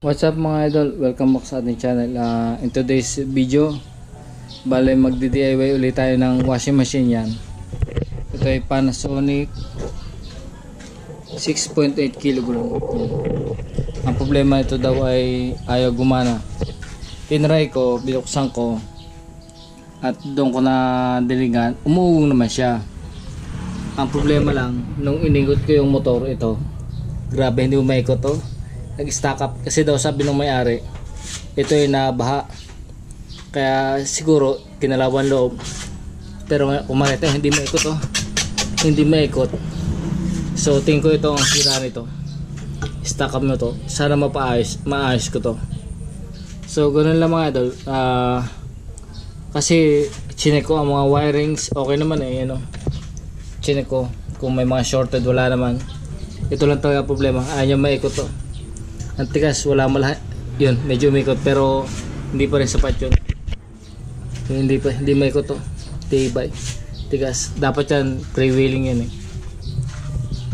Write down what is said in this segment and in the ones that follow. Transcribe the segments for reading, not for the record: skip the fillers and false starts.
What's up mga idol? Welcome back sa ating channel. In today's video, bale magdi-DIY ulit tayo ng washing machine yan. Ito ay Panasonic 6.8 kg. Ang problema ito daw ay ayaw gumana. Tinry ko, binuksan ko at doon ko na diligan, umuugong naman siya. Ang problema lang, nung iningot ko yung motor ito, grabe hindi umaikot to. Nag-stack up kasi daw sabi ng may-ari ito ay nabaha, kaya siguro kinalawan loob. Pero kung makita hindi maikot hindi maikot. So tingin ko ito ang sira nito, stack up mo to. Sana maayos ko to. So ganoon lang mga idol. Kasi chinek ko ang mga wirings, okay naman chinek ko kung may mga shorted, wala naman. Ito lang talaga problema, ayaw maikot to. Ang tigas, wala malahat. Yun, medyo umikot pero hindi pa rin sapat yun. Hindi maikot to. Tibay. Tigas. Dapat yan, prevailing yan .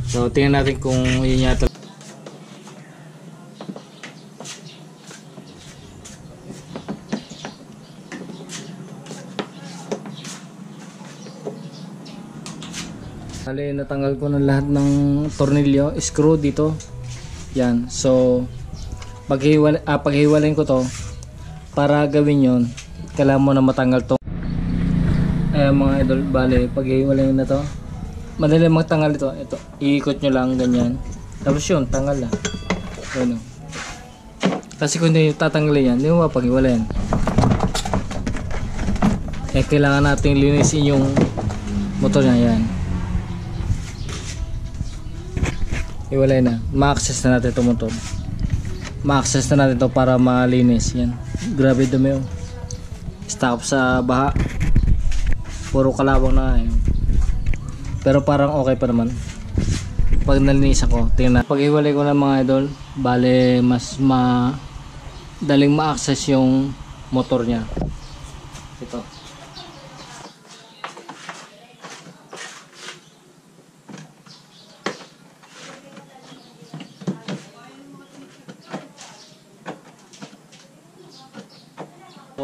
So, tingnan natin kung yun yata. Bale, natanggal ko ng lahat ng tornilyo, screw dito. Yan. So paghiwalayin ko to, para gawin yon kailangan mo na matanggal to. Ayan mga idol, bale paghiwalayin na to, madali magtanggal ito. Ito, iikot nyo lang ganyan, tapos yun, tanggal na. Ano, kasi kung hindi tatanggalin yan, hindi mo mapaghiwalayin. Kailangan natin linisin yung motor niya. Yan, iwalay na, ma-access na natin itong motor. Ma-access na natin ito para malinis. Yan, grabe dumi stack up sa baha, puro kalawang na pero parang okay pa naman pag nalinis ako. Tingnan, pag iwalay ko na mga idol, bale mas daling ma-access yung motor nya. Ito,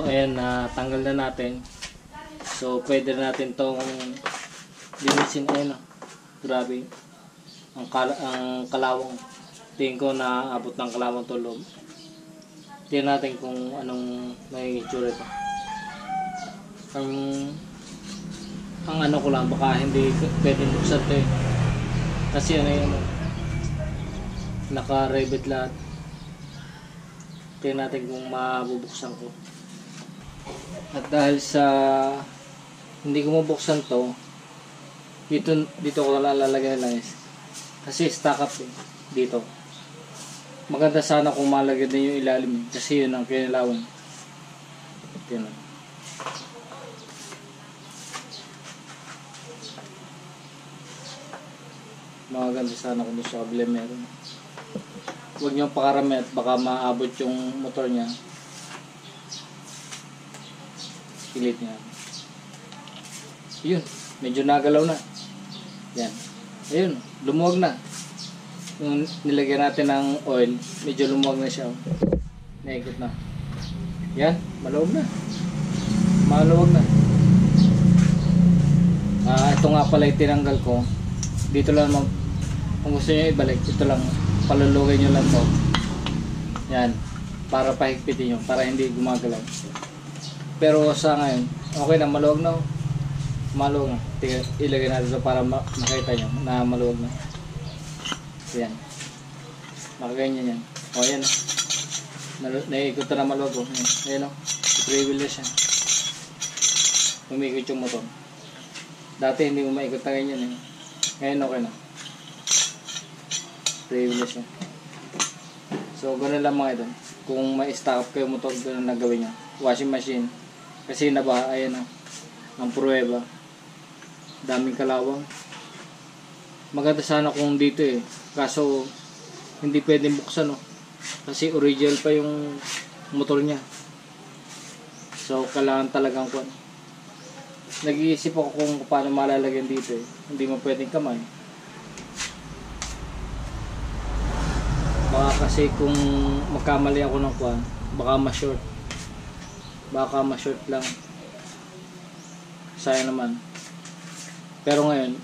ayan, tanggal na natin. So pwede natin tong linisin. Ayan, grabe ang kalawang. Tingin ko na abot ng kalawang tulog. Tingnan natin kung anong may itsura ito. Ang ano ko lang, baka hindi pwede buksan ito kasi naka-rivet lahat. Tingnan natin kung mabubuksan ko. At dahil sa hindi ko mabuksan to, dito ko lalagay lang kasi stack up dito. Maganda sana kung malagay din yung ilalim kasi yun ang kinalawan. Yun. Maganda sana kung sa kabila meron. Huwag nyo pakarami at baka maabot yung motor nya. Pilit niya. Yun, medyo nagalaw na. Yan. Ayun, lumuwag na. Yung nilagyan natin ng oil, medyo lumuwag na siya. Naikot na. Yan, maluwag na. Maluwag na. Ito nga pala yung tinanggal ko. Dito lang, kung gusto nyo ibalik, ito lang, palulugay nyo lang to. Yan, para pahigpitin nyo, para hindi gumagalaw. Pero sa ngayon, okay na, maluwag na. Maluwag na. Ilagay natin ito para makita nyo na maluwag na. Ayan. Nakaganyan yan. O yan. Naiikot na maluwag. Ayan o. I-pre-wheel na siya. Umikot yung motor. Dati hindi mo maikot na ganyan . Ngayon okay na. Pre-wheel na siya. So ganoon lang mga ito. Kung may stack up kayo motor, ganoon na gawin nyo. Washing machine. Kasi nabaha, ayan ang pruweba. Daming kalawang. Maganda sana kung dito kaso hindi pwedeng buksan kasi original pa yung motor nya. So kailangan talagang nag-iisip ako kung paano malalagyan dito Hindi mo pwedeng kamay. Baka kasi kung magkamali ako ng kuwan, baka ma-short. Baka ma-short lang. Sayang naman. Pero ngayon,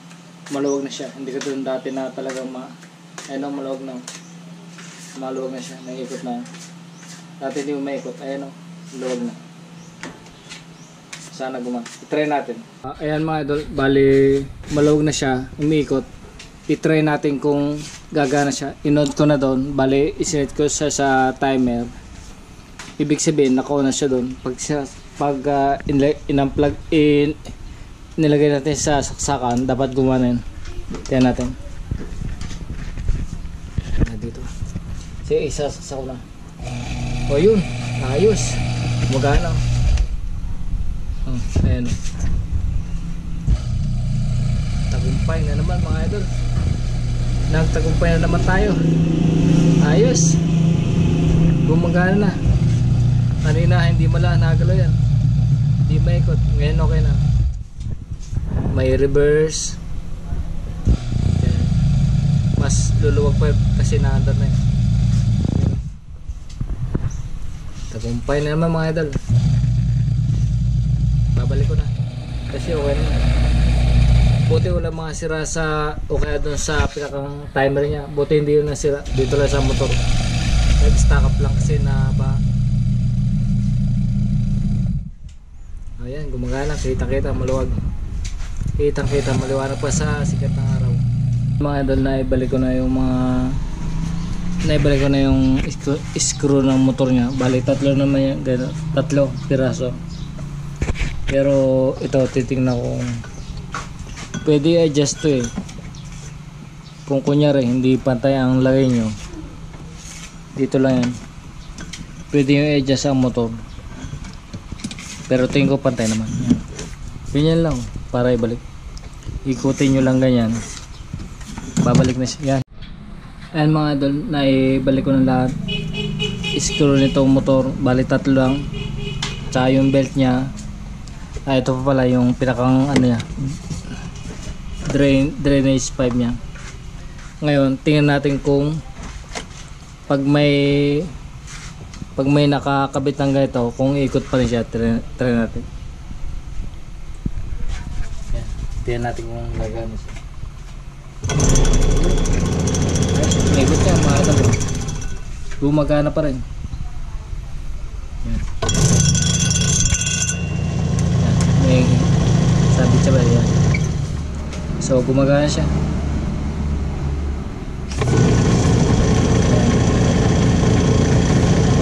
maluwag na siya. Hindi ka doon dati na talagang ayun o, maluwag na. Maluwag na siya. Naikot na. Dati hindi mo maikot. Ayun o, maluwag na. Sana gumana. I-try natin. Ayan mga idol, bali maluwag na siya. Umiikot. I-try natin kung gagana siya. Inod ko na doon. Bali, isinet ko siya sa timer. Ibig sabihin, naka-on na siya doon. Pag in-unplug nilagay natin sa saksakan, dapat gumana yun. Tingnan natin. Dito. Sige, isasaksak ko na. O yun, ayos. Magana. Ayan. Tagumpay na naman mga idol. Nagtagumpay na naman tayo. Ayos. Gumagana na. Kanina hindi nagalaw yan. Hindi maikot. Ngayon okay na. May reverse. Mas luluwag pa kasi naandar na yun. Tagumpay na naman mga idol. Babalik ko na kasi okay na. Buti wala mga sira sa o kaya dun sa pinakang timer niya. Buti hindi yun nasira. Dito lang sa motor. Nag-stack up lang kasi na ba. Ayan, gumagana. Kita-kita, maluwag. Kitang-kita, maliwanag pa sa sikat ng araw. Mga idol, naibalik ko na yung screw ng motor niya. Bali, tatlo naman yan. Tatlo piraso. Pero ito, titingnan ko pwede i-adjust to eh. Kung kunyari hindi pantay ang lagay nyo, dito lang yan. Pwede yung i-adjust ang motor. Pero tingin ko pantay naman. Ganyan lang para ibalik. Ikutin nyo lang ganyan. Babalik na siya. Yan. Ayan mga idol, naibalik ko na lahat. Screw nitong motor. Bali tatlo lang. Tsaka yung belt nya. Ito pa pala yung pinakang ano niya, drainage pipe niya. Ngayon tingnan natin kung pag may nakakabit ng ganito, kung ikot pa rin siya. Try natin. Yan. Tingnan natin kung gagana siya. Ikot niya mga idol. Gumagana pa rin. Yan. May sabit siya ba yan. So gumagana siya.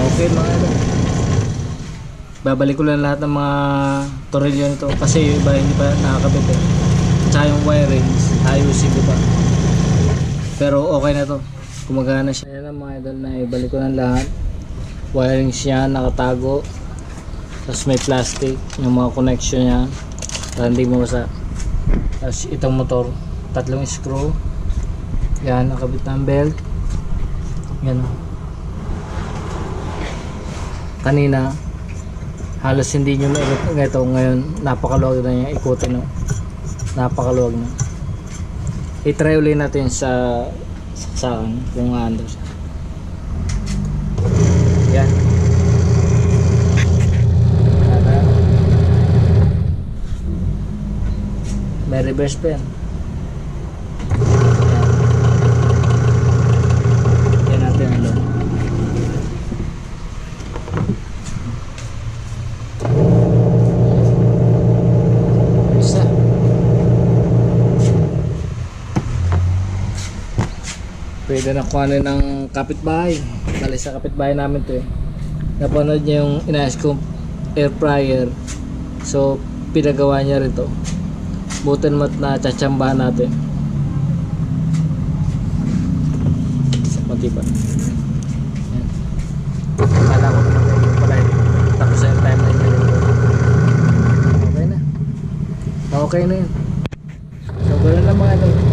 Okay mga idol. Babalik ko lang lahat ng mga tornilyo nito kasi yung iba hindi pa nakakabit eh. Tsaka yung wirings ayusin ko pa. Pero okay na to. Gumagana siya. Ayan mga idol, na ibalik ko ng lahat. Wirings niya nakatago. Tapos may plastic yung mga connection niya para hindi mawasa. Tapos itong motor, tatlong screw. Yan, nakabit ng belt. Yan. Kanina halos hindi nyo maikot ito. Ngayon napakaluwag na niya ikutin, no? Napakaluwag na. I-try ulit natin sa saksakan kung aandar siya. Yan. May reverse pa yan. Yan natin ang load. Isa. Pwede na kuhanin ng kapitbahay. Dali sa kapitbahay namin to eh. Napanood niya yung inayos kong air fryer. So pinagawa niya rin to. Butin mat na tsatsambahan natin. Matiba. Yan. Kala ko naman kayo pala eh. Tapos sa timeline nyo. Okay na. Okay na yun. So ganoon lang mga ito.